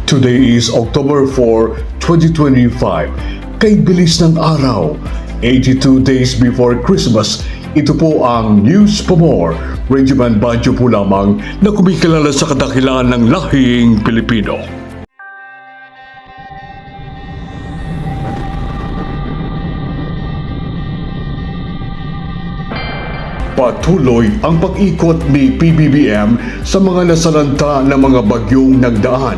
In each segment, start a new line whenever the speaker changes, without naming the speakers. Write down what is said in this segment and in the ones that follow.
Today is October 4, 2025. Kay bilis ng araw, 82 days before Christmas, ito po ang News for More. Regiment Badyo po lamang na kumikilala sa kadakilaan ng lahing Pilipino. Patuloy ang pag-ikot ni PBBM sa mga nasalanta ng mga bagyong nagdaan.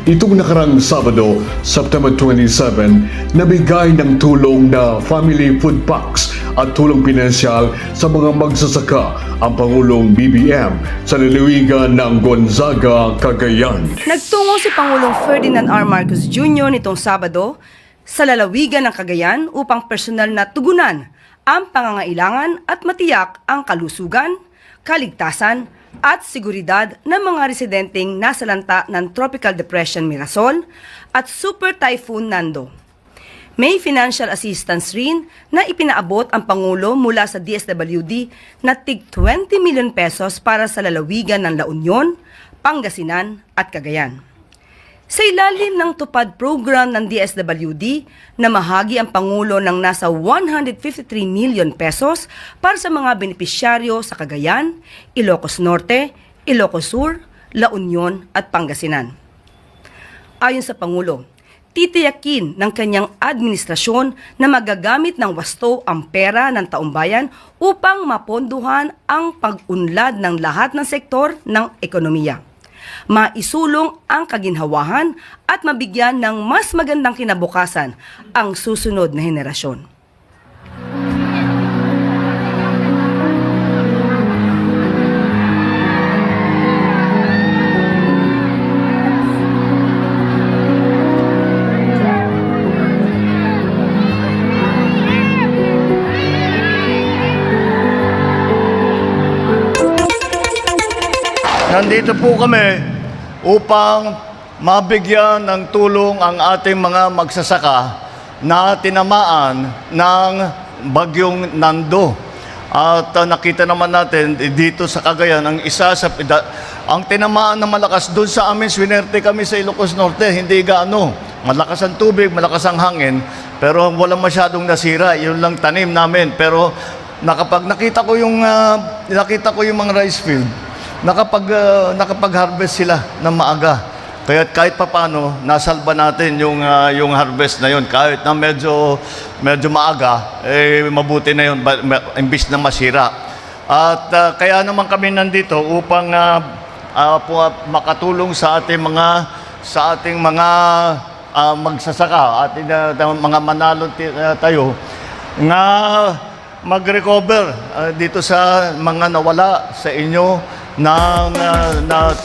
Itong nakarang Sabado, September 27, nabigay ng tulong na family food packs at tulong pinansyal sa mga magsasaka ang Pangulong BBM sa lalawigan ng Gonzaga, Cagayan.
Nagtungo si Pangulong Ferdinand R. Marcos Jr. nitong Sabado sa lalawigan ng Cagayan upang personal na tugunan ang pangangailangan at matiyak ang kalusugan, kaligtasan at seguridad ng mga residenteng nasalanta ng Tropical Depression Mirasol at Super Typhoon Nando. May financial assistance rin na ipinaabot ang Pangulo mula sa DSWD na tig 20 million pesos para sa lalawigan ng La Union, Pangasinan at Cagayan. Sa ilalim ng tupad program ng DSWD, namahagi ang Pangulo ng nasa 153 million pesos para sa mga benepisyaryo sa Cagayan, Ilocos Norte, Ilocos Sur, La Union at Pangasinan. Ayon sa Pangulo, titiyakin ng kanyang administrasyon na magagamit ng wasto ang pera ng taumbayan upang maponduhan ang pag-unlad ng lahat ng sektor ng ekonomiya, maisulong ang kaginhawahan at mabigyan ng mas magandang kinabukasan ang susunod na henerasyon.
Nandito po kami upang mabigyan ng tulong ang ating mga magsasaka na tinamaan ng bagyong Nando. At nakita naman natin dito sa Cagayan, ang tinamaan na malakas doon sa amin, swinerte kami sa Ilocos Norte, hindi gaano. Malakas ang tubig, malakas ang hangin, pero walang masyadong nasira, yun lang tanim namin. Pero nakita ko yung mga rice field, nakapag-harvest sila ng maaga. Kaya kahit papano, nasalba natin yung harvest na yun. Kahit na medyo maaga, mabuti na yun, imbis na masira. At kaya naman kami nandito upang makatulong sa ating mga magsasaka, ating mga manalong tayo, nga mag-recover dito sa mga nawala sa inyo na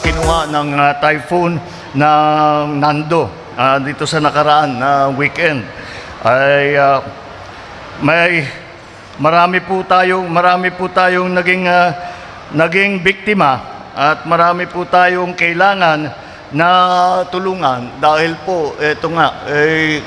kinuha ng typhoon ng Nando dito sa nakaraan na weekend. Ay marami po tayong naging biktima at marami po tayong kailangan na tulungan dahil po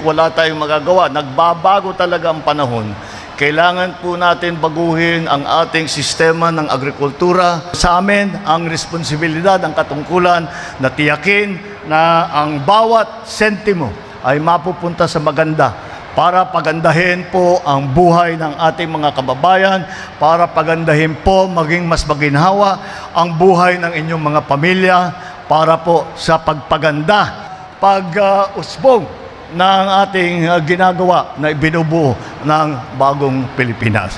wala tayong magagawa. Nagbabago talaga ang panahon. Kailangan po natin baguhin ang ating sistema ng agrikultura. Sa amin, ang responsibilidad, ang katungkulan na tiyakin na ang bawat sentimo ay mapupunta sa maganda para pagandahin po ang buhay ng ating mga kababayan, para pagandahin po maging mas maginhawa ang buhay ng inyong mga pamilya, para po sa pagpaganda, pag-usbong ng ating ginagawa na ibinubuo ng bagong Pilipinas.